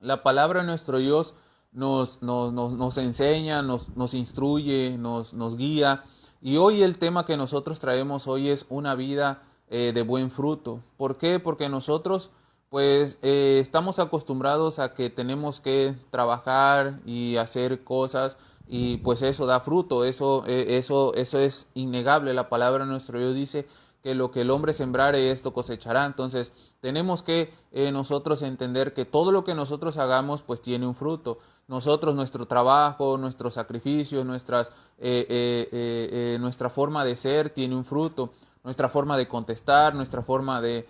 La palabra de nuestro Dios nos enseña, nos instruye, nos guía. Y hoy el tema que nosotros traemos hoy es una vida de buen fruto. ¿Por qué? Porque nosotros pues estamos acostumbrados a que tenemos que trabajar y hacer cosas y pues eso da fruto, eso es innegable. La palabra de nuestro Dios dice que lo que el hombre sembrare, esto cosechará. Entonces, tenemos que nosotros entender que todo lo que nosotros hagamos, pues tiene un fruto. Nosotros, nuestro trabajo, nuestros sacrificios, nuestra forma de ser tiene un fruto. Nuestra forma de contestar, nuestra forma de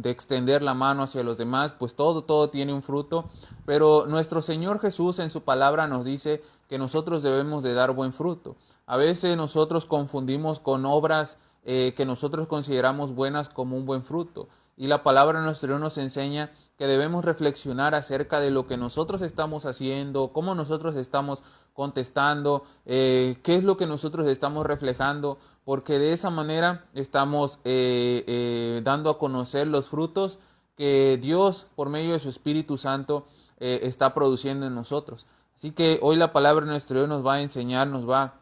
extender la mano hacia los demás, pues todo tiene un fruto. Pero nuestro Señor Jesús en su palabra nos dice que nosotros debemos de dar buen fruto. A veces nosotros confundimos con obras que nosotros consideramos buenas como un buen fruto. Y la palabra de nuestro Dios nos enseña que debemos reflexionar acerca de lo que nosotros estamos haciendo, cómo nosotros estamos contestando, qué es lo que nosotros estamos reflejando, porque de esa manera estamos dando a conocer los frutos que Dios, por medio de su Espíritu Santo, está produciendo en nosotros. Así que hoy la palabra de nuestro Dios nos va a enseñar, nos va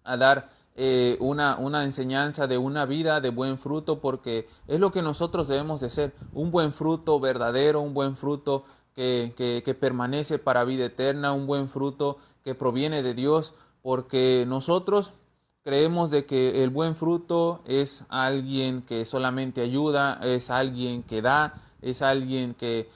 a dar una enseñanza de una vida de buen fruto, porque es lo que nosotros debemos de ser, un buen fruto verdadero, un buen fruto que permanece para vida eterna, un buen fruto que proviene de Dios, porque nosotros creemos de que el buen fruto es alguien que solamente ayuda, es alguien que da, es alguien que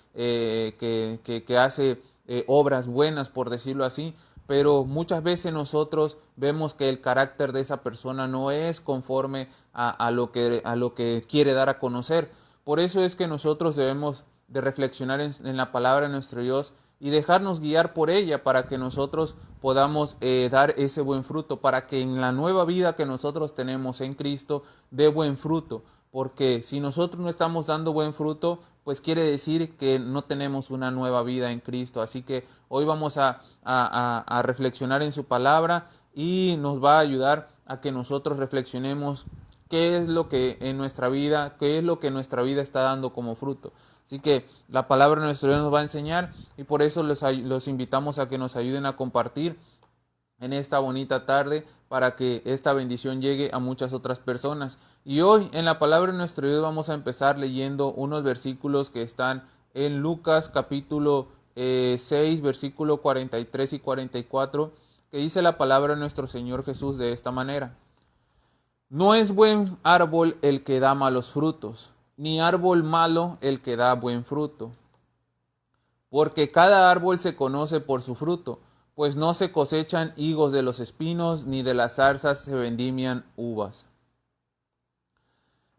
hace obras buenas, por decirlo así, pero muchas veces nosotros vemos que el carácter de esa persona no es conforme a lo que quiere dar a conocer. Por eso es que nosotros debemos de reflexionar en la palabra de nuestro Dios y dejarnos guiar por ella para que nosotros podamos dar ese buen fruto, para que en la nueva vida que nosotros tenemos en Cristo dé buen fruto. Porque si nosotros no estamos dando buen fruto, pues quiere decir que no tenemos una nueva vida en Cristo. Así que hoy vamos a reflexionar en su palabra y nos va a ayudar a que nosotros reflexionemos qué es lo que en nuestra vida, qué es lo que nuestra vida está dando como fruto. Así que la palabra de nuestro Dios nos va a enseñar y por eso los invitamos a que nos ayuden a compartir en esta bonita tarde para que esta bendición llegue a muchas otras personas. Y hoy en la palabra de nuestro Dios vamos a empezar leyendo unos versículos que están en Lucas capítulo 6, versículo 43 y 44, que dice la palabra de nuestro Señor Jesús de esta manera. No es buen árbol el que da malos frutos, ni árbol malo el que da buen fruto, porque cada árbol se conoce por su fruto, pues no se cosechan higos de los espinos, ni de las zarzas se vendimian uvas.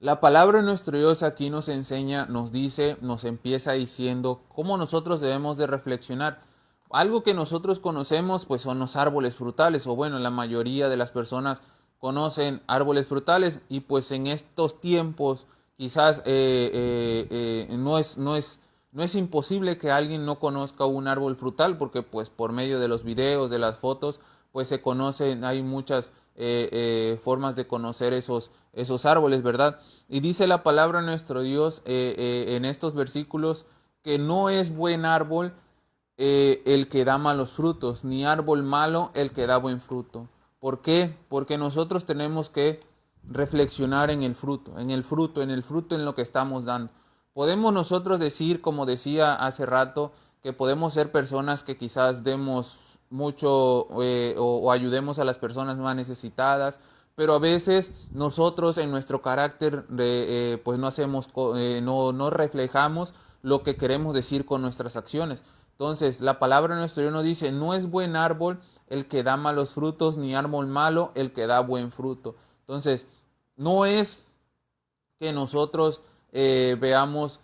La palabra de nuestro Dios aquí nos enseña, nos dice, nos empieza diciendo cómo nosotros debemos de reflexionar. Algo que nosotros conocemos pues son los árboles frutales, o bueno, la mayoría de las personas conocen árboles frutales y pues en estos tiempos quizás no es imposible que alguien no conozca un árbol frutal porque pues por medio de los videos, de las fotos, pues se conocen, hay muchas formas de conocer esos árboles, ¿verdad? Y dice la palabra de nuestro Dios en estos versículos que no es buen árbol el que da malos frutos, ni árbol malo el que da buen fruto. ¿Por qué? Porque nosotros tenemos que reflexionar en el fruto, en lo que estamos dando. Podemos nosotros decir, como decía hace rato, que podemos ser personas que quizás demos mucho o ayudemos a las personas más necesitadas, pero a veces nosotros en nuestro carácter pues no hacemos, no reflejamos lo que queremos decir con nuestras acciones. Entonces, la palabra de nuestro Dios nos dice, no es buen árbol el que da malos frutos, ni árbol malo el que da buen fruto. Entonces, no es que nosotros veamos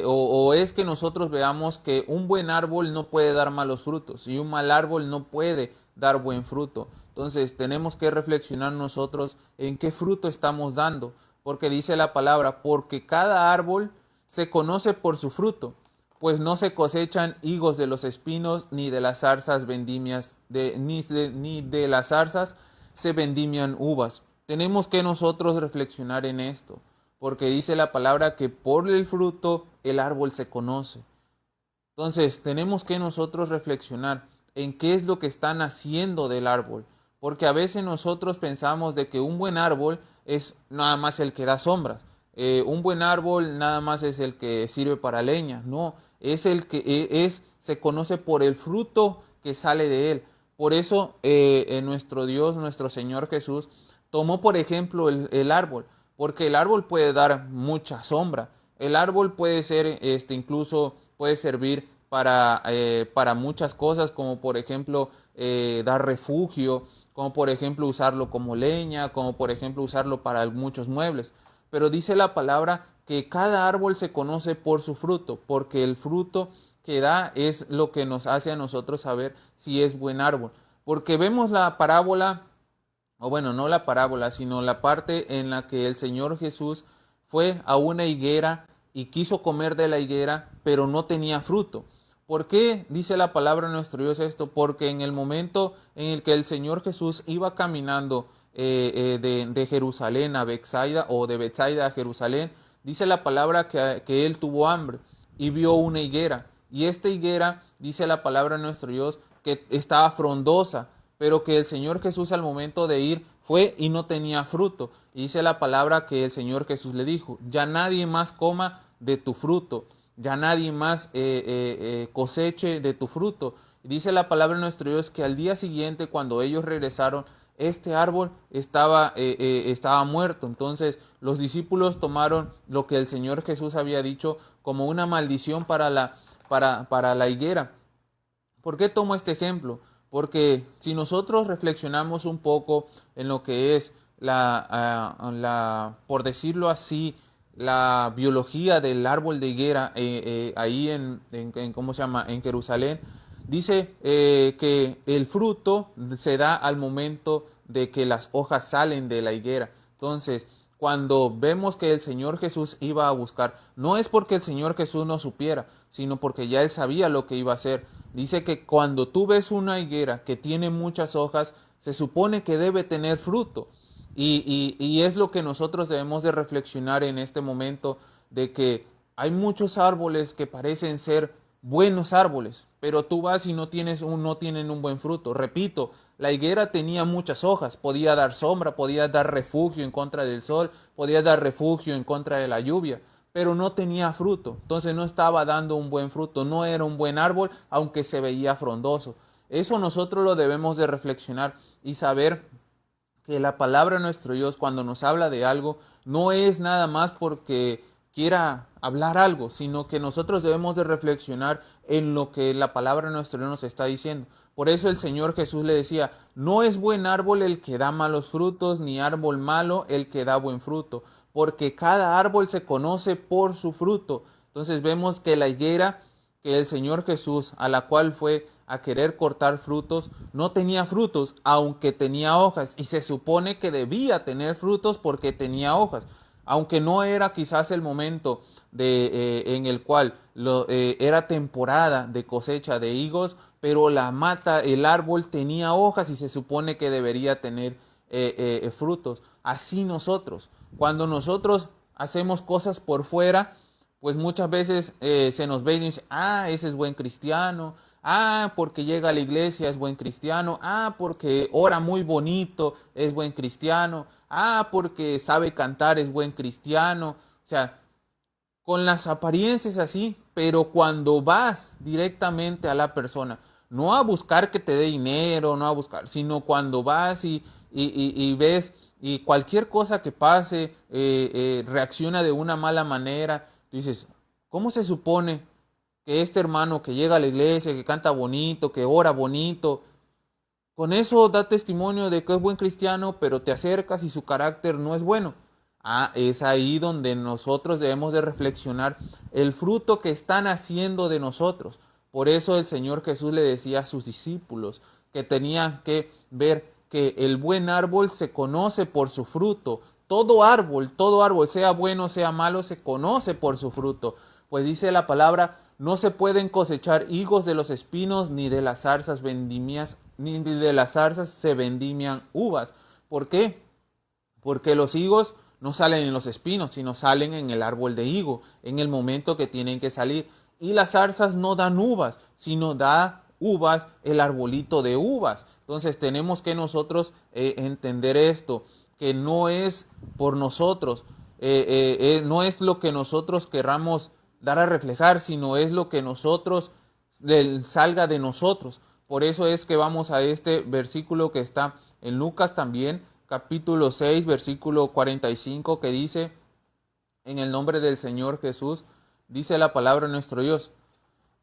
o es que nosotros veamos que un buen árbol no puede dar malos frutos y un mal árbol no puede dar buen fruto. Entonces tenemos que reflexionar nosotros en qué fruto estamos dando, porque dice la palabra, porque cada árbol se conoce por su fruto, pues no se cosechan higos de los espinos, ni de las zarzas vendimias, ni de las zarzas se vendimian uvas. Tenemos que nosotros reflexionar en esto, porque dice la palabra que por el fruto el árbol se conoce. Entonces tenemos que nosotros reflexionar en qué es lo que están haciendo del árbol, porque a veces nosotros pensamos de que un buen árbol es nada más el que da sombras, un buen árbol nada más es el que sirve para leña, no, es el que se conoce por el fruto que sale de él. Por eso nuestro Dios, nuestro Señor Jesús, tomó por ejemplo el árbol, porque el árbol puede dar mucha sombra, el árbol puede ser, incluso puede servir para muchas cosas, como por ejemplo dar refugio, como por ejemplo usarlo como leña, como por ejemplo usarlo para muchos muebles. Pero dice la palabra que cada árbol se conoce por su fruto, porque el fruto que da es lo que nos hace a nosotros saber si es buen árbol. Porque vemos la parábola, o bueno, no la parábola, sino la parte en la que el Señor Jesús fue a una higuera y quiso comer de la higuera, pero no tenía fruto. ¿Por qué dice la palabra de nuestro Dios esto? Porque en el momento en el que el Señor Jesús iba caminando de Jerusalén a Betsaida, o de Betsaida a Jerusalén, dice la palabra que él tuvo hambre y vio una higuera. Y esta higuera, dice la palabra de nuestro Dios, que estaba frondosa, pero que el Señor Jesús al momento de ir fue y no tenía fruto. Y dice la palabra que el Señor Jesús le dijo, ya nadie más coma de tu fruto, ya nadie más coseche de tu fruto. Y dice la palabra de nuestro Dios que al día siguiente, cuando ellos regresaron, este árbol estaba muerto. Entonces los discípulos tomaron lo que el Señor Jesús había dicho como una maldición para la higuera. ¿Por qué tomo este ejemplo? Porque si nosotros reflexionamos un poco en lo que es por decirlo así, la biología del árbol de higuera ahí ¿cómo se llama? En Jerusalén, dice que el fruto se da al momento de que las hojas salen de la higuera. Entonces, cuando vemos que el Señor Jesús iba a buscar, no es porque el Señor Jesús no supiera, sino porque ya él sabía lo que iba a hacer. Dice que cuando tú ves una higuera que tiene muchas hojas, se supone que debe tener fruto. Y es lo que nosotros debemos de reflexionar en este momento, de que hay muchos árboles que parecen ser buenos árboles, pero tú vas y no tienen un buen fruto. Repito, la higuera tenía muchas hojas, podía dar sombra, podía dar refugio en contra del sol, podía dar refugio en contra de la lluvia, pero no tenía fruto. Entonces no estaba dando un buen fruto, no era un buen árbol, aunque se veía frondoso. Eso nosotros lo debemos de reflexionar y saber que la palabra de nuestro Dios, cuando nos habla de algo, no es nada más porque quiera hablar algo, sino que nosotros debemos de reflexionar en lo que la palabra de nuestro Dios nos está diciendo. Por eso el Señor Jesús le decía, no es buen árbol el que da malos frutos, ni árbol malo el que da buen fruto, porque cada árbol se conoce por su fruto. Entonces vemos que la higuera que el Señor Jesús, a la cual fue a querer cortar frutos, no tenía frutos, aunque tenía hojas, y se supone que debía tener frutos porque tenía hojas, aunque no era quizás el momento en el cual era temporada de cosecha de higos, pero la mata, el árbol tenía hojas y se supone que debería tener frutos. Así nosotros, cuando nosotros hacemos cosas por fuera, pues muchas veces se nos ve y dice, ese es buen cristiano, porque llega a la iglesia es buen cristiano, porque ora muy bonito es buen cristiano, porque sabe cantar es buen cristiano. O sea, con las apariencias así, pero cuando vas directamente a la persona, no a buscar que te dé dinero, no a buscar, sino cuando vas y ves y cualquier cosa que pase, reacciona de una mala manera, tú dices, ¿cómo se supone que este hermano que llega a la iglesia, que canta bonito, que ora bonito, con eso da testimonio de que es buen cristiano, pero te acercas y su carácter no es bueno? Es ahí donde nosotros debemos de reflexionar el fruto que están haciendo de nosotros. Por eso el Señor Jesús le decía a sus discípulos que tenían que ver que el buen árbol se conoce por su fruto. Todo árbol, sea bueno, sea malo, se conoce por su fruto. Pues dice la palabra, no se pueden cosechar higos de los espinos, ni de las zarzas ni de las zarzas se vendimian uvas. ¿Por qué? Porque los higos no salen en los espinos, sino salen en el árbol de higo, en el momento que tienen que salir. Y las zarzas no dan uvas, sino da uvas el arbolito de uvas. Entonces tenemos que nosotros entender esto, que no es por nosotros, no es lo que nosotros querramos dar a reflejar, sino es lo que nosotros salga de nosotros. Por eso es que vamos a este versículo que está en Lucas también, capítulo 6, versículo 45, que dice: en el nombre del Señor Jesús, dice la palabra de nuestro Dios: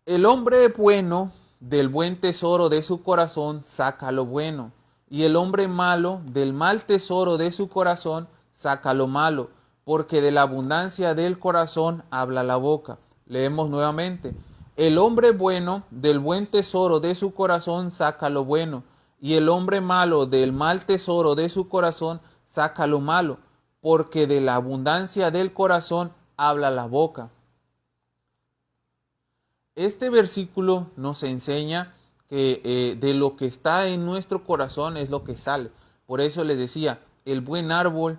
el hombre bueno del buen tesoro de su corazón saca lo bueno, y el hombre malo del mal tesoro de su corazón saca lo malo, porque de la abundancia del corazón habla la boca. Leemos nuevamente: el hombre bueno del buen tesoro de su corazón saca lo bueno, y el hombre malo del mal tesoro de su corazón saca lo malo, porque de la abundancia del corazón habla la boca. Este versículo nos enseña que de lo que está en nuestro corazón es lo que sale. Por eso les decía, el buen árbol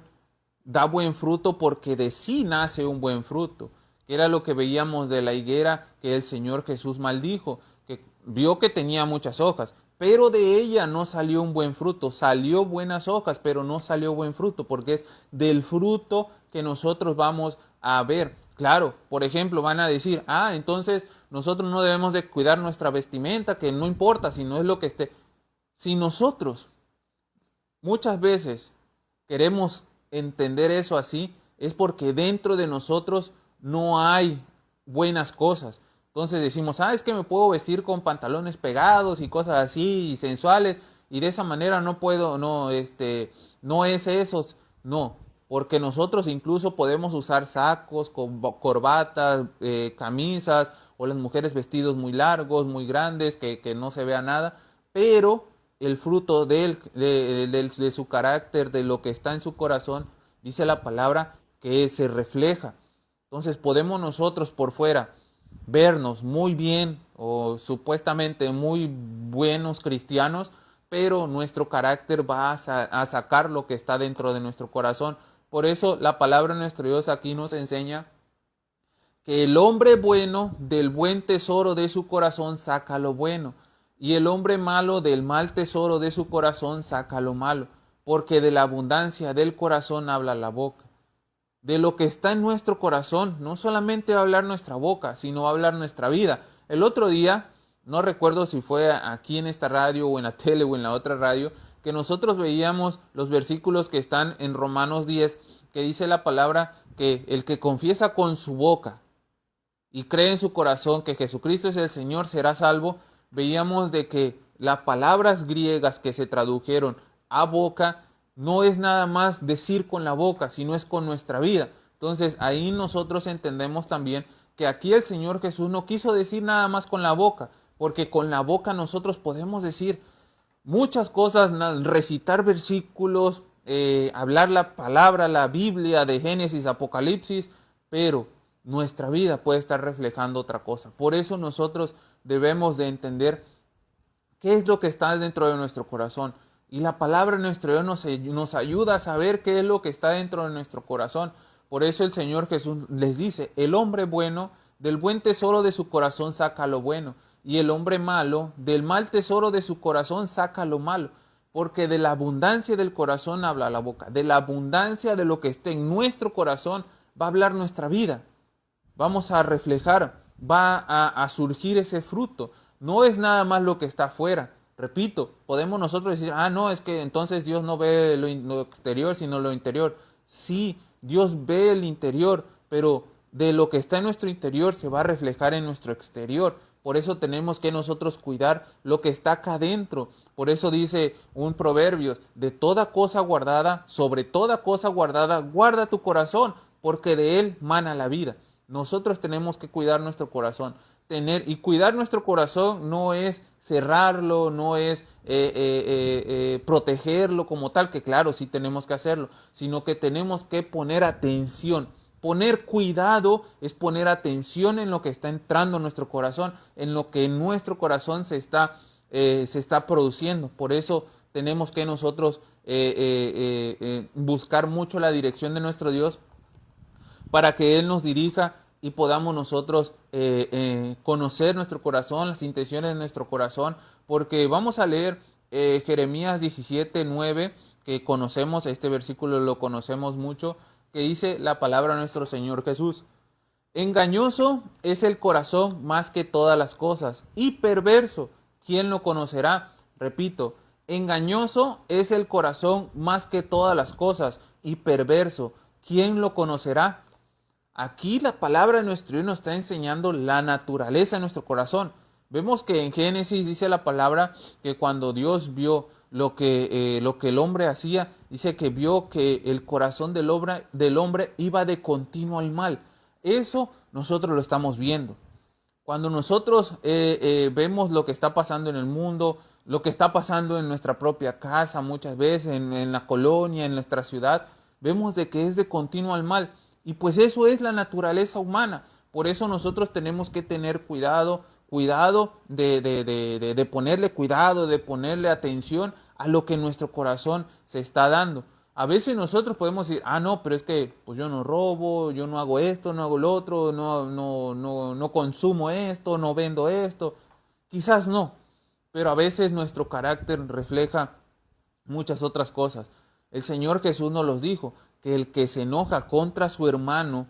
da buen fruto porque de sí nace un buen fruto, que era lo que veíamos de la higuera que el Señor Jesús maldijo, que vio que tenía muchas hojas, pero de ella no salió un buen fruto. Salió buenas hojas, pero no salió buen fruto, porque es del fruto que nosotros vamos a ver. Claro, por ejemplo, van a decir: entonces nosotros no debemos de cuidar nuestra vestimenta, que no importa si no es lo que esté. Si nosotros muchas veces queremos entender eso así, es porque dentro de nosotros no hay buenas cosas. Entonces decimos: es que me puedo vestir con pantalones pegados y cosas así y sensuales, y de esa manera no puedo, no es eso. No, porque nosotros incluso podemos usar sacos, corbatas, camisas, o las mujeres vestidos muy largos, muy grandes, que no se vea nada, pero el fruto de su carácter, de lo que está en su corazón, dice la palabra que se refleja. Entonces podemos nosotros por fuera vernos muy bien o supuestamente muy buenos cristianos, pero nuestro carácter va a sacar lo que está dentro de nuestro corazón. Por eso la palabra de nuestro Dios aquí nos enseña que el hombre bueno del buen tesoro de su corazón saca lo bueno, y el hombre malo del mal tesoro de su corazón saca lo malo, porque de la abundancia del corazón habla la boca. De lo que está en nuestro corazón, no solamente va a hablar nuestra boca, sino va a hablar nuestra vida. El otro día, no recuerdo si fue aquí en esta radio o en la tele o en la otra radio, que nosotros veíamos los versículos que están en Romanos 10, que dice la palabra que el que confiesa con su boca y cree en su corazón que Jesucristo es el Señor será salvo. Veíamos de que las palabras griegas que se tradujeron a boca no es nada más decir con la boca, sino es con nuestra vida. Entonces ahí nosotros entendemos también que aquí el Señor Jesús no quiso decir nada más con la boca, porque con la boca nosotros podemos decir muchas cosas, recitar versículos, hablar la palabra, la Biblia de Génesis, Apocalipsis, pero nuestra vida puede estar reflejando otra cosa. Por eso nosotros debemos de entender qué es lo que está dentro de nuestro corazón. Y la palabra de nuestro Dios nos ayuda a saber qué es lo que está dentro de nuestro corazón. Por eso el Señor Jesús les dice: el hombre bueno del buen tesoro de su corazón saca lo bueno, y el hombre malo del mal tesoro de su corazón saca lo malo, porque de la abundancia del corazón habla la boca. De la abundancia de lo que esté en nuestro corazón va a hablar nuestra vida. Vamos a reflejar, va a surgir ese fruto. No es nada más lo que está afuera. Repito, podemos nosotros decir: no, es que entonces Dios no ve lo exterior, sino lo interior. Sí, Dios ve el interior, pero de lo que está en nuestro interior se va a reflejar en nuestro exterior. Por eso tenemos que nosotros cuidar lo que está acá adentro. Por eso dice un proverbio: de toda cosa guardada, sobre toda cosa guardada, guarda tu corazón, porque de él mana la vida. Nosotros tenemos que cuidar nuestro corazón. Y cuidar nuestro corazón no es cerrarlo, no es protegerlo como tal, que claro, sí tenemos que hacerlo, sino que tenemos que poner atención. Poner cuidado es poner atención en lo que está entrando en nuestro corazón, en lo que en nuestro corazón se está produciendo. Por eso tenemos que nosotros buscar mucho la dirección de nuestro Dios, para que Él nos dirija y podamos nosotros conocer nuestro corazón, las intenciones de nuestro corazón, porque vamos a leer Jeremías 17:9, que conocemos, este versículo lo conocemos mucho, que dice la palabra de nuestro Señor Jesús. Engañoso es el corazón más que todas las cosas, y perverso, ¿quién lo conocerá? Repito, engañoso es el corazón más que todas las cosas, y perverso, ¿quién lo conocerá? Aquí la palabra de nuestro Dios nos está enseñando la naturaleza de nuestro corazón. Vemos que en Génesis dice la palabra que cuando Dios vio lo que el hombre hacía, dice que vio que el corazón del hombre iba de continuo al mal. Eso nosotros lo estamos viendo. Cuando nosotros vemos lo que está pasando en el mundo, lo que está pasando en nuestra propia casa, muchas veces en la colonia, en nuestra ciudad, vemos de que es de continuo al mal. Y pues eso es la naturaleza humana. Por eso nosotros tenemos que tener cuidado de ponerle cuidado, de ponerle atención a lo que nuestro corazón se está dando. A veces nosotros podemos decir, no, pero es que pues yo no robo, yo no hago esto, no hago lo otro, no consumo esto, no vendo esto. Quizás no, pero a veces nuestro carácter refleja muchas otras cosas. El Señor Jesús nos los dijo, que el que se enoja contra su hermano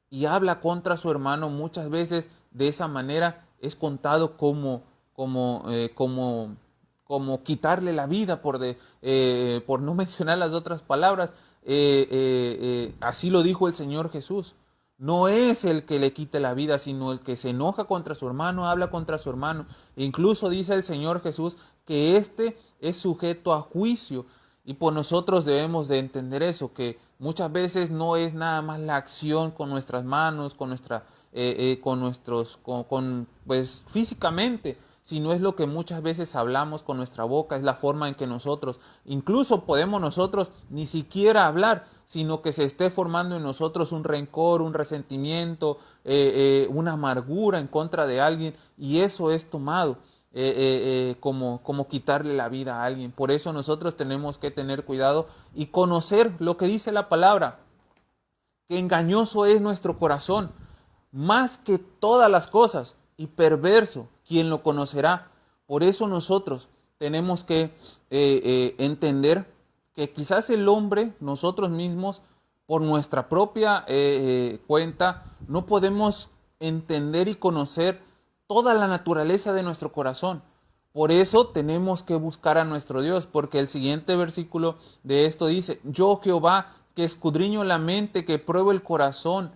y habla contra su hermano muchas veces de esa manera es contado como quitarle la vida, por no mencionar las otras palabras. Así lo dijo el Señor Jesús. No es el que le quite la vida, sino el que se enoja contra su hermano, habla contra su hermano. E incluso dice el Señor Jesús que éste es sujeto a juicio. Y por nosotros debemos de entender eso, que muchas veces no es nada más la acción con nuestras manos, pues físicamente, sino es lo que muchas veces hablamos con nuestra boca, es la forma en que nosotros, incluso podemos nosotros ni siquiera hablar, sino que se esté formando en nosotros un rencor, un resentimiento, una amargura en contra de alguien, y eso es tomado como quitarle la vida a alguien. Por eso nosotros tenemos que tener cuidado y conocer lo que dice la palabra, que engañoso es nuestro corazón, más que todas las cosas, y perverso, ¿quién lo conocerá? Por eso nosotros tenemos que entender que quizás el hombre, nosotros mismos, por nuestra propia cuenta, no podemos entender y conocer toda la naturaleza de nuestro corazón. Por eso tenemos que buscar a nuestro Dios, porque el siguiente versículo de esto dice, yo Jehová, que escudriño la mente, que pruebo el corazón.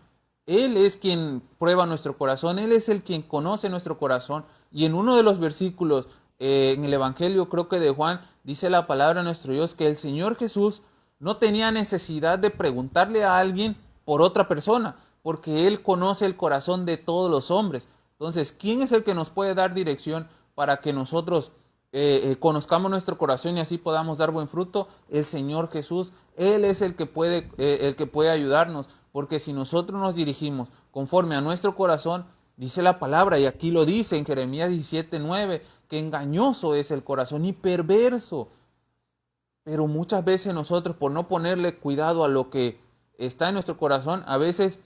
Él es quien prueba nuestro corazón, Él es el quien conoce nuestro corazón. Y en uno de los versículos, en el Evangelio creo que de Juan, dice la palabra de nuestro Dios que el Señor Jesús no tenía necesidad de preguntarle a alguien por otra persona, porque Él conoce el corazón de todos los hombres. Entonces, ¿quién es el que nos puede dar dirección para que nosotros conozcamos nuestro corazón y así podamos dar buen fruto? El Señor Jesús. Él es el que puede ayudarnos, porque si nosotros nos dirigimos conforme a nuestro corazón, dice la palabra, y aquí lo dice en Jeremías 17:9, que engañoso es el corazón y perverso. Pero muchas veces nosotros, por no ponerle cuidado a lo que está en nuestro corazón, a veces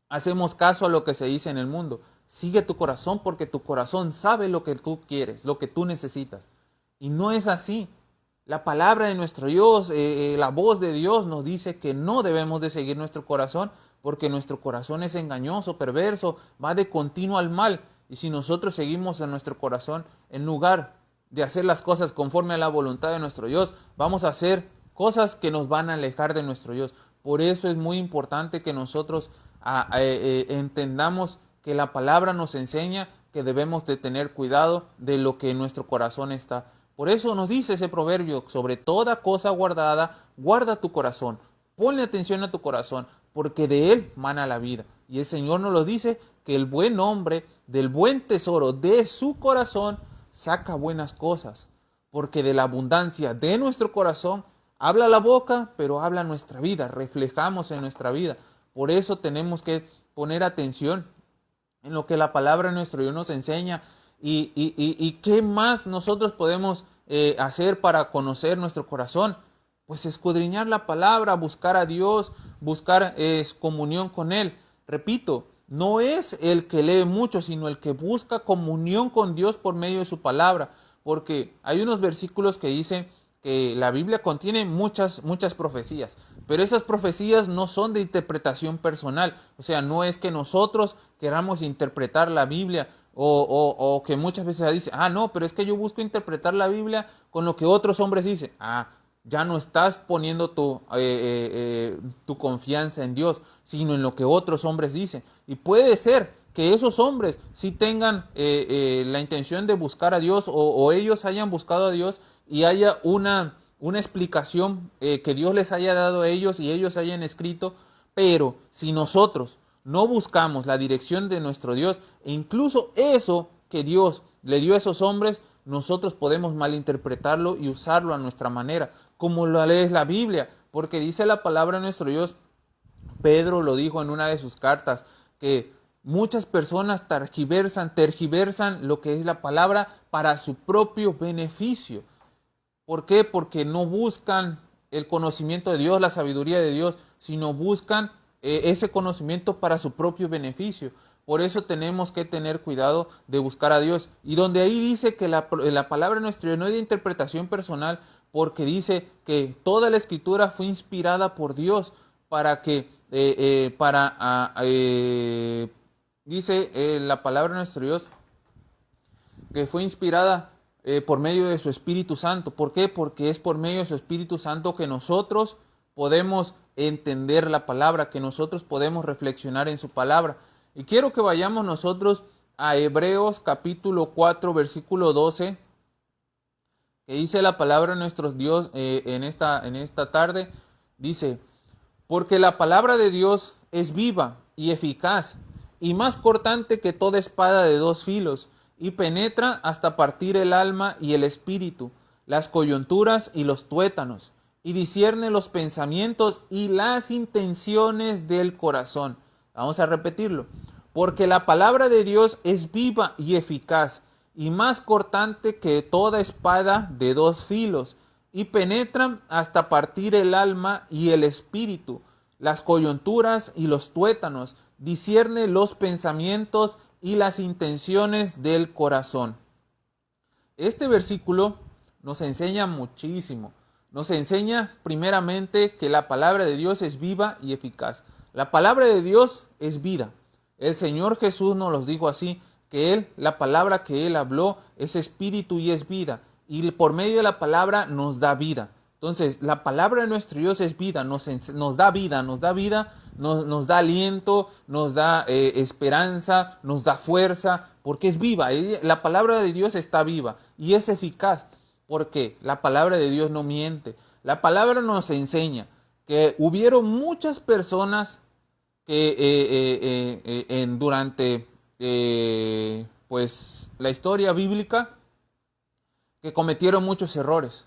hacemos caso a lo que se dice en el mundo. Sigue tu corazón porque tu corazón sabe lo que tú quieres, lo que tú necesitas. Y no es así. La palabra de nuestro Dios, la voz de Dios nos dice que no debemos de seguir nuestro corazón porque nuestro corazón es engañoso, perverso, va de continuo al mal. Y si nosotros seguimos en nuestro corazón, en lugar de hacer las cosas conforme a la voluntad de nuestro Dios, vamos a hacer cosas que nos van a alejar de nuestro Dios. Por eso es muy importante que nosotros entendamos que la palabra nos enseña que debemos de tener cuidado de lo que en nuestro corazón está. Por eso nos dice ese proverbio, sobre toda cosa guardada, guarda tu corazón, ponle atención a tu corazón, porque de él mana la vida. Y el Señor nos lo dice, que el buen hombre del buen tesoro de su corazón saca buenas cosas, porque de la abundancia de nuestro corazón habla la boca, pero habla nuestra vida, reflejamos en nuestra vida. Por eso tenemos que poner atención en lo que la palabra de nuestro Dios nos enseña y qué más nosotros podemos hacer para conocer nuestro corazón. Pues escudriñar la palabra, buscar a Dios, buscar comunión con Él. Repito, no es el que lee mucho, sino el que busca comunión con Dios por medio de su palabra. Porque hay unos versículos que dicen que la Biblia contiene muchas profecías, pero esas profecías no son de interpretación personal. O sea, no es que nosotros queramos interpretar la Biblia o que muchas veces se dice, no, pero es que yo busco interpretar la Biblia con lo que otros hombres dicen. Ya no estás poniendo tu confianza en Dios, sino en lo que otros hombres dicen. Y puede ser que esos hombres sí tengan la intención de buscar a Dios o ellos hayan buscado a Dios y haya una explicación que Dios les haya dado a ellos y ellos hayan escrito, pero si nosotros no buscamos la dirección de nuestro Dios, e incluso eso que Dios le dio a esos hombres, nosotros podemos malinterpretarlo y usarlo a nuestra manera, como lo es la Biblia, porque dice la palabra de nuestro Dios, Pedro lo dijo en una de sus cartas, que muchas personas tergiversan lo que es la palabra para su propio beneficio. ¿Por qué? Porque no buscan el conocimiento de Dios, la sabiduría de Dios, sino buscan ese conocimiento para su propio beneficio. Por eso tenemos que tener cuidado de buscar a Dios. Y donde ahí dice que la palabra nuestra no es de interpretación personal, porque dice que toda la escritura fue inspirada por Dios para que, dice la palabra de nuestro Dios, que fue inspirada por medio de su Espíritu Santo. ¿Por qué? Porque es por medio de su Espíritu Santo que nosotros podemos entender la palabra, que nosotros podemos reflexionar en su palabra. Y quiero que vayamos nosotros a Hebreos capítulo 4, versículo 12, que dice la palabra de nuestro Dios en esta tarde. Dice, porque la palabra de Dios es viva y eficaz, y más cortante que toda espada de dos filos, y penetra hasta partir el alma y el espíritu, las coyunturas y los tuétanos, y discierne los pensamientos y las intenciones del corazón. Vamos a repetirlo. Porque la palabra de Dios es viva y eficaz, y más cortante que toda espada de dos filos, y penetra hasta partir el alma y el espíritu, las coyunturas y los tuétanos, discierne los pensamientos y las intenciones del corazón. Este versículo nos enseña muchísimo. Nos enseña primeramente que la palabra de Dios es viva y eficaz. La palabra de Dios es vida. El Señor Jesús nos los dijo así, que Él, la palabra que Él habló es espíritu y es vida. Y por medio de la palabra nos da vida. Entonces, la palabra de nuestro Dios es vida, nos da vida, nos da aliento, nos da esperanza, nos da fuerza, porque es viva. La palabra de Dios está viva y es eficaz, porque la palabra de Dios no miente. La palabra nos enseña que hubieron muchas personas que durante pues la historia bíblica que cometieron muchos errores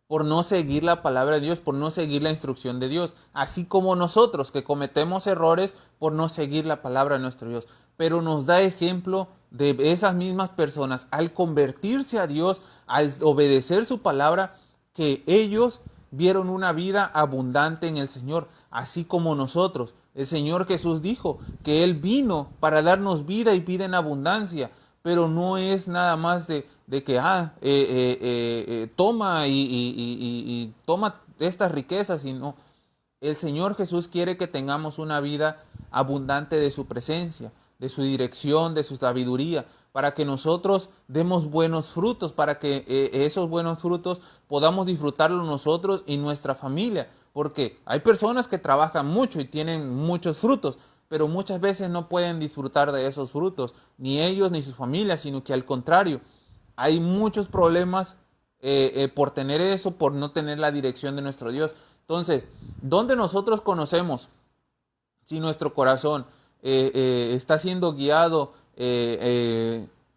por no seguir la palabra de Dios, por no seguir la instrucción de Dios, así como nosotros que cometemos errores por no seguir la palabra de nuestro Dios. Pero nos da ejemplo de esas mismas personas al convertirse a Dios, al obedecer su palabra, que ellos vieron una vida abundante en el Señor, así como nosotros. El Señor Jesús dijo que Él vino para darnos vida y vida en abundancia, pero no es nada más de que toma y toma estas riquezas, sino el Señor Jesús quiere que tengamos una vida abundante de su presencia, de su dirección, de su sabiduría, para que nosotros demos buenos frutos, para que esos buenos frutos podamos disfrutarlos nosotros y nuestra familia, porque hay personas que trabajan mucho y tienen muchos frutos, pero muchas veces no pueden disfrutar de esos frutos, ni ellos ni sus familias, sino que al contrario, hay muchos problemas por tener eso, por no tener la dirección de nuestro Dios. Entonces, ¿dónde nosotros conocemos si nuestro corazón está siendo guiado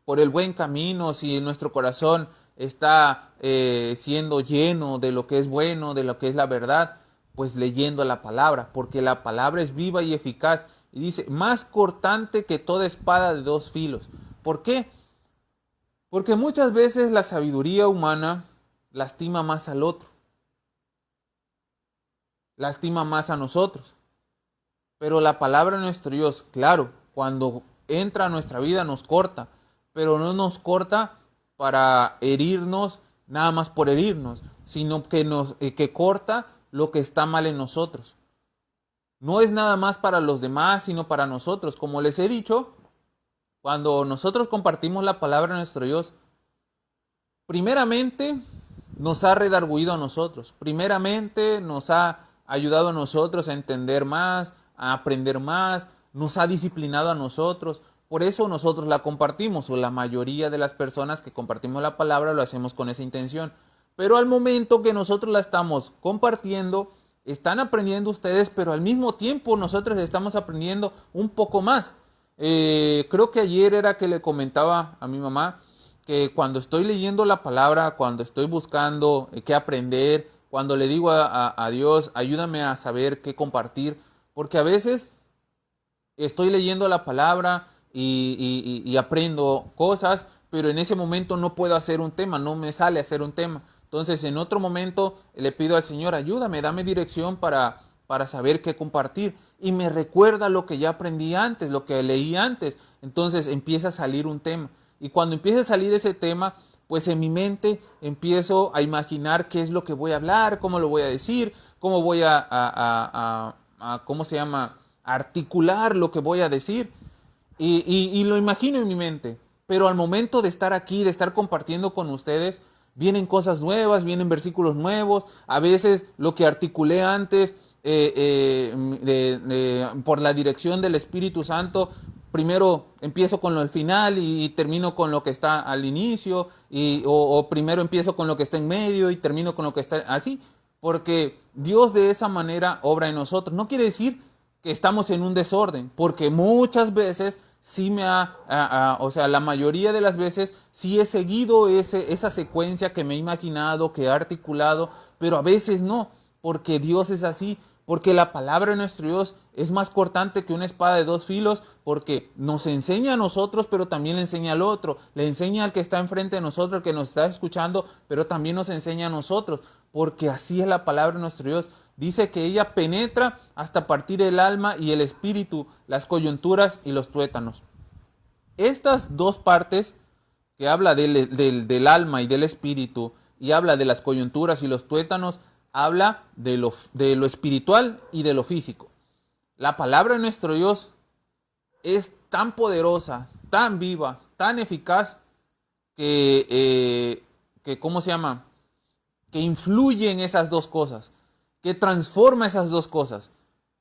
por el buen camino, si nuestro corazón está siendo lleno de lo que es bueno, de lo que es la verdad? Pues leyendo la palabra, porque la palabra es viva y eficaz. Y dice, más cortante que toda espada de dos filos. ¿Por qué? Porque muchas veces la sabiduría humana lastima más al otro, lastima más a nosotros. Pero la palabra de nuestro Dios, claro, cuando entra a nuestra vida nos corta, pero no nos corta para herirnos nada más por herirnos, sino que corta lo que está mal en nosotros. No es nada más para los demás, sino para nosotros. Como les he dicho, cuando nosotros compartimos la palabra de nuestro Dios, primeramente nos ha redarguido a nosotros, primeramente nos ha ayudado a nosotros a entender más, a aprender más, nos ha disciplinado a nosotros. Por eso nosotros la compartimos, o la mayoría de las personas que compartimos la palabra lo hacemos con esa intención. Pero al momento que nosotros la estamos compartiendo, están aprendiendo ustedes, pero al mismo tiempo nosotros estamos aprendiendo un poco más. Creo que ayer era que le comentaba a mi mamá que cuando estoy leyendo la palabra, cuando estoy buscando qué aprender, cuando le digo a Dios, ayúdame a saber qué compartir, porque a veces estoy leyendo la palabra y aprendo cosas, pero en ese momento no puedo hacer un tema, no me sale hacer un tema. Entonces en otro momento le pido al Señor, ayúdame, dame dirección para saber qué compartir. Y me recuerda lo que ya aprendí antes, lo que leí antes. Entonces empieza a salir un tema. Y cuando empieza a salir ese tema, pues en mi mente empiezo a imaginar qué es lo que voy a hablar, cómo lo voy a decir, cómo voy ¿cómo se llama? Articular lo que voy a decir. Y lo imagino en mi mente. Pero al momento de estar aquí, de estar compartiendo con ustedes, vienen cosas nuevas, vienen versículos nuevos. A veces lo que articulé antes por la dirección del Espíritu Santo, primero empiezo con lo del final y termino con lo que está al inicio, o primero empiezo con lo que está en medio y termino con lo que está así, porque Dios de esa manera obra en nosotros. No quiere decir que estamos en un desorden, porque muchas veces sí o sea, la mayoría de las veces sí he seguido esa secuencia que me he imaginado, que he articulado, pero a veces no, porque Dios es así, porque la palabra de nuestro Dios es más cortante que una espada de dos filos, porque nos enseña a nosotros, pero también le enseña al otro, le enseña al que está enfrente de nosotros, al que nos está escuchando, pero también nos enseña a nosotros, porque así es la palabra de nuestro Dios. Dice que ella penetra hasta partir el alma y el espíritu, las coyunturas y los tuétanos. Estas dos partes, que habla del alma y del espíritu, y habla de las coyunturas y los tuétanos, habla de lo espiritual y de lo físico. La palabra de nuestro Dios es tan poderosa, tan viva, tan eficaz, ¿cómo se llama? Que influye en esas dos cosas, que transforma esas dos cosas,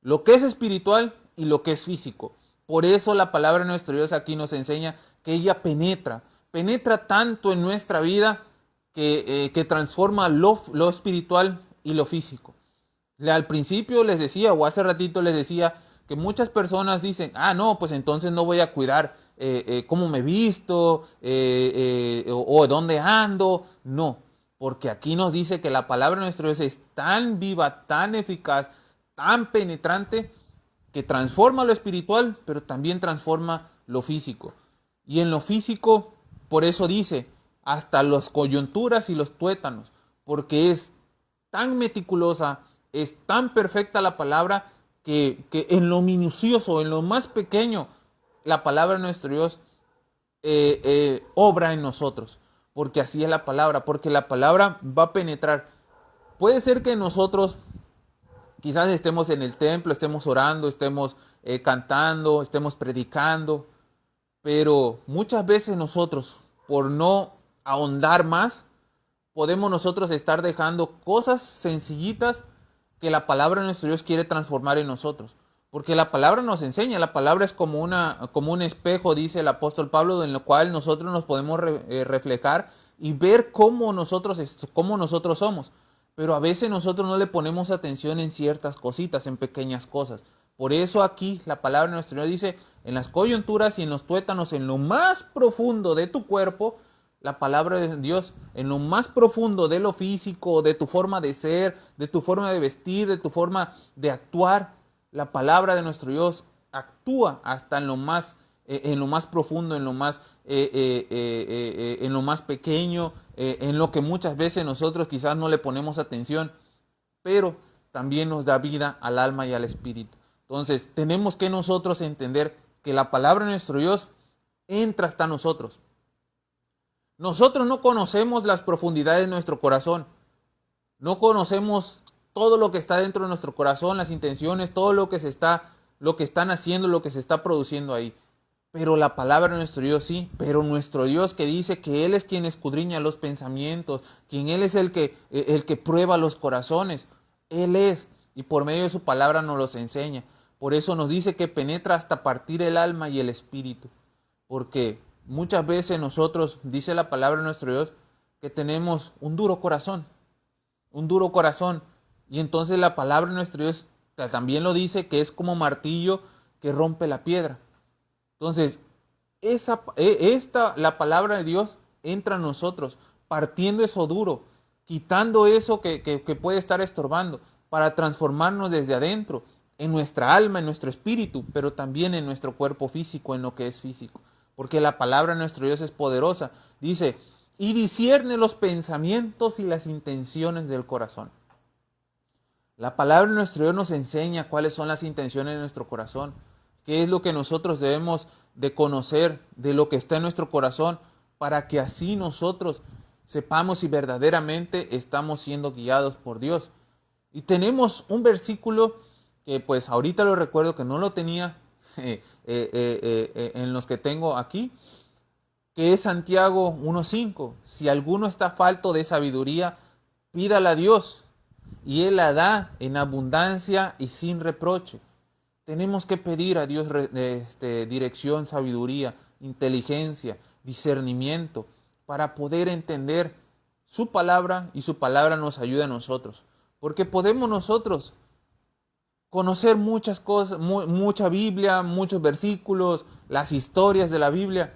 lo que es espiritual y lo que es físico. Por eso la palabra de nuestro Dios aquí nos enseña que ella penetra tanto en nuestra vida que transforma lo espiritual y lo físico. Al principio les decía, o hace ratito les decía, que muchas personas dicen, no, pues entonces no voy a cuidar cómo me visto o dónde ando. No, porque aquí nos dice que la palabra de nuestro Dios es tan viva, tan eficaz, tan penetrante, que transforma lo espiritual, pero también transforma lo físico. Y en lo físico, por eso dice, hasta las coyunturas y los tuétanos, porque es tan meticulosa, es tan perfecta la palabra, que en lo minucioso, en lo más pequeño, la palabra de nuestro Dios obra en nosotros, porque así es la palabra, porque la palabra va a penetrar. Puede ser que nosotros quizás estemos en el templo, estemos orando, estemos cantando, estemos predicando, pero muchas veces nosotros, por no ahondar más, podemos nosotros estar dejando cosas sencillitas que la palabra de nuestro Dios quiere transformar en nosotros. Porque la palabra nos enseña, la palabra es como un espejo, dice el apóstol Pablo, en lo cual nosotros nos podemos reflejar y ver cómo nosotros somos. Pero a veces nosotros no le ponemos atención en ciertas cositas, en pequeñas cosas. Por eso aquí la palabra de nuestro Dios dice, en las coyunturas y en los tuétanos, en lo más profundo de tu cuerpo, la palabra de Dios, en lo más profundo de lo físico, de tu forma de ser, de tu forma de vestir, de tu forma de actuar, la palabra de nuestro Dios actúa hasta en lo más profundo, en lo más pequeño, en lo que muchas veces nosotros quizás no le ponemos atención, pero también nos da vida al alma y al espíritu. Entonces tenemos que nosotros entender que la palabra de nuestro Dios entra hasta nosotros. Nosotros no conocemos las profundidades de nuestro corazón, no conocemos todo lo que está dentro de nuestro corazón, las intenciones, todo lo que están haciendo, lo que se está produciendo ahí. Pero la palabra de nuestro Dios sí, pero nuestro Dios que dice que Él es quien escudriña los pensamientos, quien Él es el que prueba los corazones. Él es, y por medio de su palabra nos los enseña. Por eso nos dice que penetra hasta partir el alma y el espíritu. Porque muchas veces nosotros, dice la palabra de nuestro Dios, que tenemos un duro corazón. Un duro corazón. Y entonces la palabra de nuestro Dios también lo dice, que es como martillo que rompe la piedra. Entonces, la palabra de Dios entra en nosotros, partiendo eso duro, quitando eso que puede estar estorbando, para transformarnos desde adentro, en nuestra alma, en nuestro espíritu, pero también en nuestro cuerpo físico, en lo que es físico. Porque la palabra de nuestro Dios es poderosa. Dice, y discierne los pensamientos y las intenciones del corazón. La palabra de nuestro Dios nos enseña cuáles son las intenciones de nuestro corazón, qué es lo que nosotros debemos de conocer de lo que está en nuestro corazón, para que así nosotros sepamos si verdaderamente estamos siendo guiados por Dios. Y tenemos un versículo que pues ahorita lo recuerdo, que no lo tenía en los que tengo aquí, que es Santiago 1:5. Si alguno está falto de sabiduría, pídala a Dios, y Él la da en abundancia y sin reproche. Tenemos que pedir a Dios dirección, sabiduría, inteligencia, discernimiento, para poder entender su palabra, y su palabra nos ayuda a nosotros. Porque podemos nosotros conocer muchas cosas, mucha Biblia, muchos versículos, las historias de la Biblia,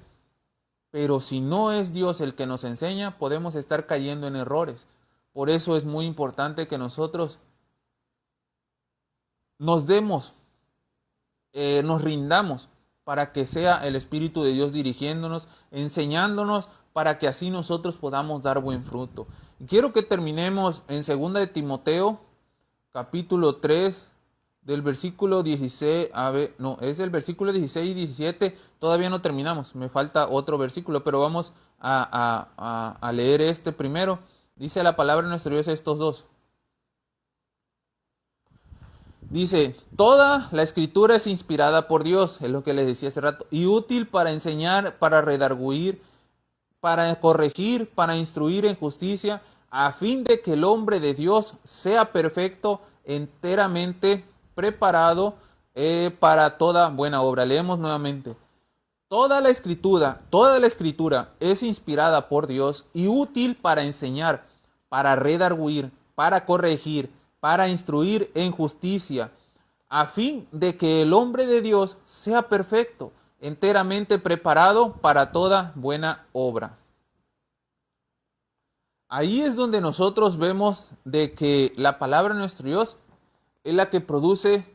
pero si no es Dios el que nos enseña, podemos estar cayendo en errores. Por eso es muy importante que nosotros nos rindamos, para que sea el Espíritu de Dios dirigiéndonos, enseñándonos, para que así nosotros podamos dar buen fruto. Y quiero que terminemos en 2 de Timoteo, capítulo 3, del versículo 16, es el versículo 16 y 17, todavía no terminamos, me falta otro versículo, pero vamos a leer este primero. Dice la palabra de nuestro Dios estos dos. Dice, toda la escritura es inspirada por Dios, es lo que les decía hace rato, y útil para enseñar, para redarguir, para corregir, para instruir en justicia, a fin de que el hombre de Dios sea perfecto, enteramente preparado para toda buena obra. Leemos nuevamente. Toda la escritura es inspirada por Dios y útil para enseñar, para redarguir, para corregir, para instruir en justicia, a fin de que el hombre de Dios sea perfecto, enteramente preparado para toda buena obra. Ahí es donde nosotros vemos de que la palabra de nuestro Dios es la que produce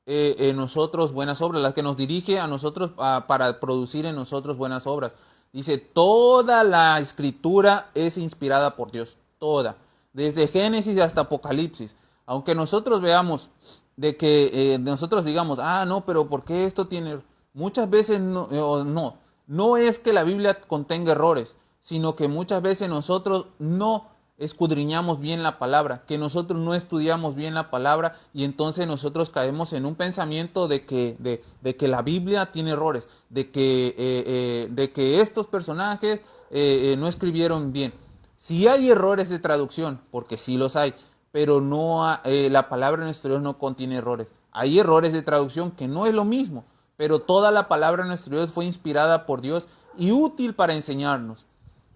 en nosotros buenas obras, la que nos dirige a nosotros para producir en nosotros buenas obras. Dice, toda la escritura es inspirada por Dios, toda, desde Génesis hasta Apocalipsis. Aunque nosotros veamos de que nosotros digamos, no, pero ¿por qué esto tiene? Muchas veces no es que la Biblia contenga errores, sino que muchas veces nosotros no escudriñamos bien la palabra, que nosotros no estudiamos bien la palabra, y entonces nosotros caemos en un pensamiento de que la Biblia tiene errores, de que estos personajes no escribieron bien. Si hay errores de traducción, porque sí los hay, pero la palabra de nuestro Dios no contiene errores. Hay errores de traducción, que no es lo mismo, pero toda la palabra de nuestro Dios fue inspirada por Dios y útil para enseñarnos.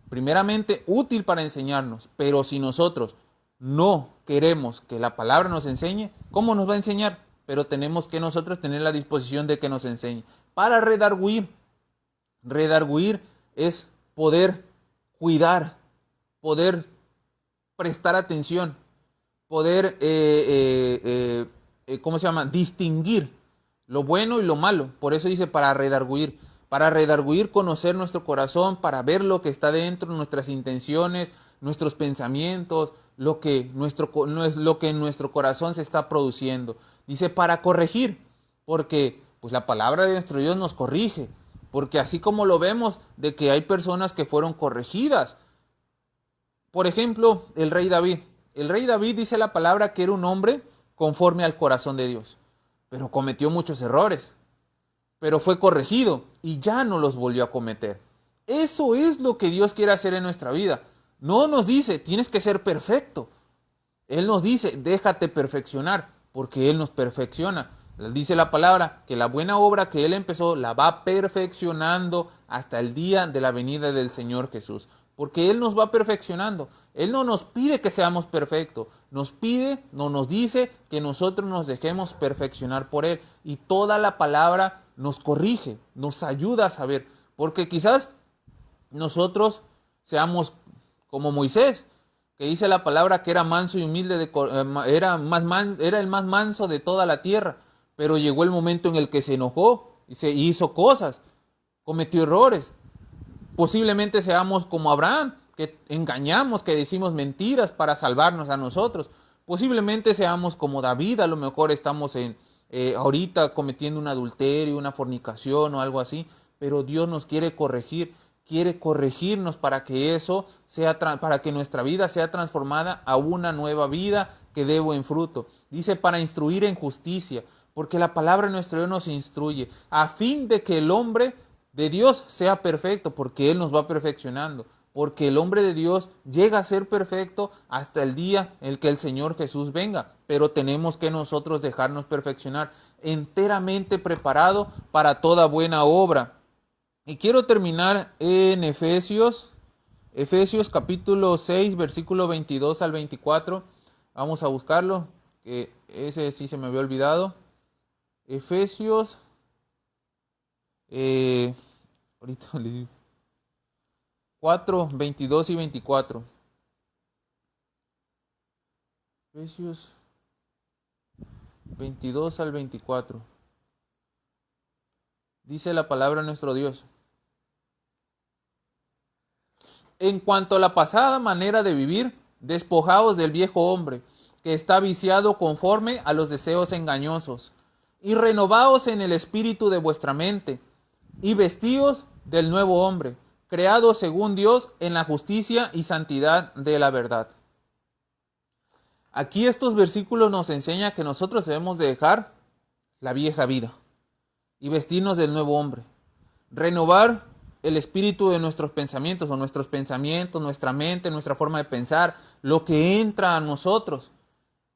Primeramente, útil para enseñarnos, pero si nosotros no queremos que la palabra nos enseñe, ¿cómo nos va a enseñar? Pero tenemos que nosotros tener la disposición de que nos enseñe. Para redarguir. Redarguir es poder cuidar, poder prestar atención, poder, distinguir lo bueno y lo malo. Por eso dice para redarguir. Para redarguir, conocer nuestro corazón, para ver lo que está dentro, nuestras intenciones, nuestros pensamientos, lo que en nuestro corazón se está produciendo. Dice para corregir, porque Pues la palabra de nuestro Dios nos corrige, porque así como lo vemos de que hay personas que fueron corregidas. Por ejemplo, el rey David. El rey David dice la palabra que era un hombre conforme al corazón de Dios, pero cometió muchos errores, pero fue corregido y ya no los volvió a cometer. Eso es lo que Dios quiere hacer en nuestra vida. No nos dice, tienes que ser perfecto. Él nos dice, déjate perfeccionar, porque Él nos perfecciona. Dice la palabra que la buena obra que Él empezó la va perfeccionando hasta el día de la venida del Señor Jesús. Porque Él nos va perfeccionando. Él no nos pide que seamos perfectos. Nos pide, no nos dice que nosotros nos dejemos perfeccionar por Él. Y toda la palabra nos corrige, nos ayuda a saber. Porque quizás nosotros seamos como Moisés, que dice la palabra que era manso y humilde, era el más manso de toda la tierra, pero llegó el momento en el que se enojó y se hizo cosas, cometió errores. Posiblemente seamos como Abraham, que engañamos, que decimos mentiras para salvarnos a nosotros. Posiblemente seamos como David, a lo mejor estamos ahorita cometiendo un adulterio, una fornicación o algo así, pero Dios nos quiere corregirnos para que eso sea, para que nuestra vida sea transformada a una nueva vida que dé buen fruto. Dice para instruir en justicia, porque la palabra de nuestro Dios nos instruye, a fin de que el hombre de Dios sea perfecto, porque Él nos va perfeccionando, porque el hombre de Dios llega a ser perfecto hasta el día en que el Señor Jesús venga, pero tenemos que nosotros dejarnos perfeccionar, enteramente preparado para toda buena obra. Y quiero terminar en Efesios capítulo 6, versículo 22 al 24. Vamos a buscarlo, que ese sí se me había olvidado. Efesios, ahorita les digo, 4, 22 y 24. Efesios 22 al 24. Dice la palabra de nuestro Dios. En cuanto a la pasada manera de vivir, despojaos del viejo hombre, que está viciado conforme a los deseos engañosos, y renovaos en el espíritu de vuestra mente, y vestíos del nuevo hombre, creado según Dios en la justicia y santidad de la verdad. Aquí estos versículos nos enseñan que nosotros debemos de dejar la vieja vida y vestirnos del nuevo hombre, renovar el espíritu de nuestros pensamientos, o nuestros pensamientos, nuestra mente, nuestra forma de pensar, lo que entra a nosotros,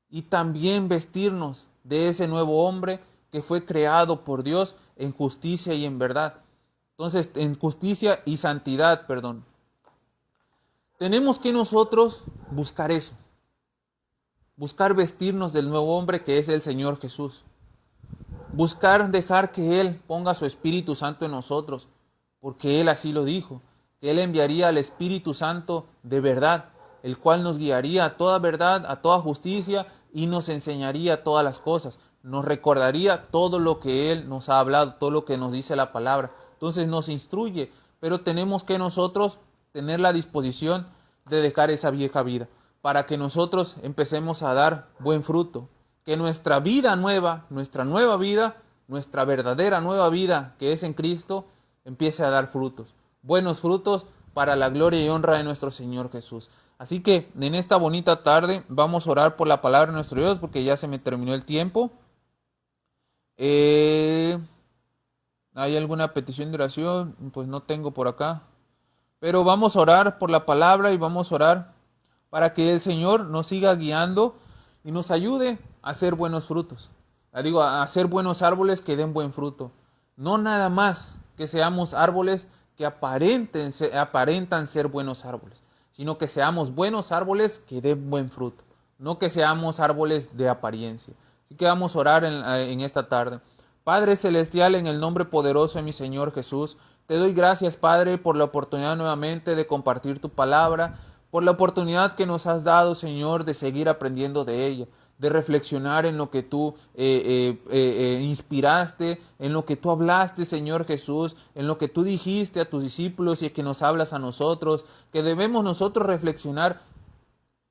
y también vestirnos de ese nuevo hombre que fue creado por Dios en justicia y en verdad. Entonces, en justicia y santidad, perdón. Tenemos que nosotros buscar eso, buscar vestirnos del nuevo hombre que es el Señor Jesús, buscar dejar que Él ponga su Espíritu Santo en nosotros, porque Él así lo dijo, que Él enviaría al Espíritu Santo de verdad, el cual nos guiaría a toda verdad, a toda justicia, y nos enseñaría todas las cosas, nos recordaría todo lo que Él nos ha hablado, todo lo que nos dice la palabra. Entonces nos instruye, pero tenemos que nosotros tener la disposición de dejar esa vieja vida, para que nosotros empecemos a dar buen fruto, que nuestra vida nueva, nuestra nueva vida, nuestra verdadera nueva vida que es en Cristo, empiece a dar frutos, buenos frutos para la gloria y honra de nuestro Señor Jesús. Así que en esta bonita tarde vamos a orar por la palabra de nuestro Dios, porque ya se me terminó el tiempo. ¿Hay alguna petición de oración? Pues no tengo por acá. Pero vamos a orar por la palabra y vamos a orar para que el Señor nos siga guiando y nos ayude a hacer buenos frutos. A hacer buenos árboles que den buen fruto. No nada más que seamos árboles que aparentan ser buenos árboles, sino que seamos buenos árboles que den buen fruto, no que seamos árboles de apariencia. Así que vamos a orar en esta tarde. Padre Celestial, en el nombre poderoso de mi Señor Jesús, te doy gracias, Padre, por la oportunidad nuevamente de compartir tu palabra, por la oportunidad que nos has dado, Señor, de seguir aprendiendo de ella, de reflexionar en lo que tú inspiraste, en lo que tú hablaste, Señor Jesús, en lo que tú dijiste a tus discípulos y que nos hablas a nosotros, que debemos nosotros reflexionar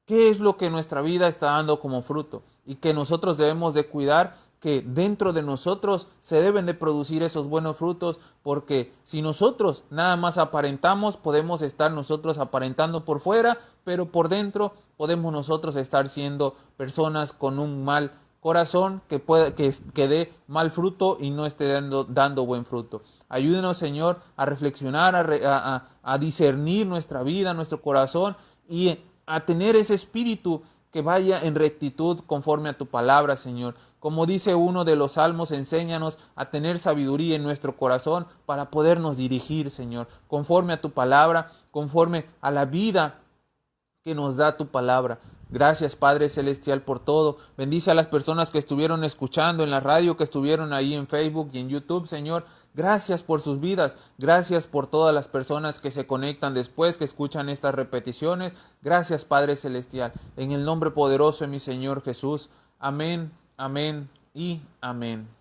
qué es lo que nuestra vida está dando como fruto y que nosotros debemos de cuidar que dentro de nosotros se deben de producir esos buenos frutos, porque si nosotros nada más aparentamos, podemos estar nosotros aparentando por fuera, pero por dentro podemos nosotros estar siendo personas con un mal corazón que dé mal fruto y no esté dando buen fruto. Ayúdenos, Señor, a reflexionar, a discernir nuestra vida, nuestro corazón y a tener ese espíritu que vaya en rectitud conforme a tu palabra, Señor. Como dice uno de los salmos, enséñanos a tener sabiduría en nuestro corazón para podernos dirigir, Señor, conforme a tu palabra, conforme a la vida que nos da tu palabra. Gracias, Padre Celestial, por todo. Bendice a las personas que estuvieron escuchando en la radio, que estuvieron ahí en Facebook y en YouTube, Señor. Gracias por sus vidas. Gracias por todas las personas que se conectan después, que escuchan estas repeticiones. Gracias, Padre Celestial. En el nombre poderoso de mi Señor Jesús. Amén, amén y amén.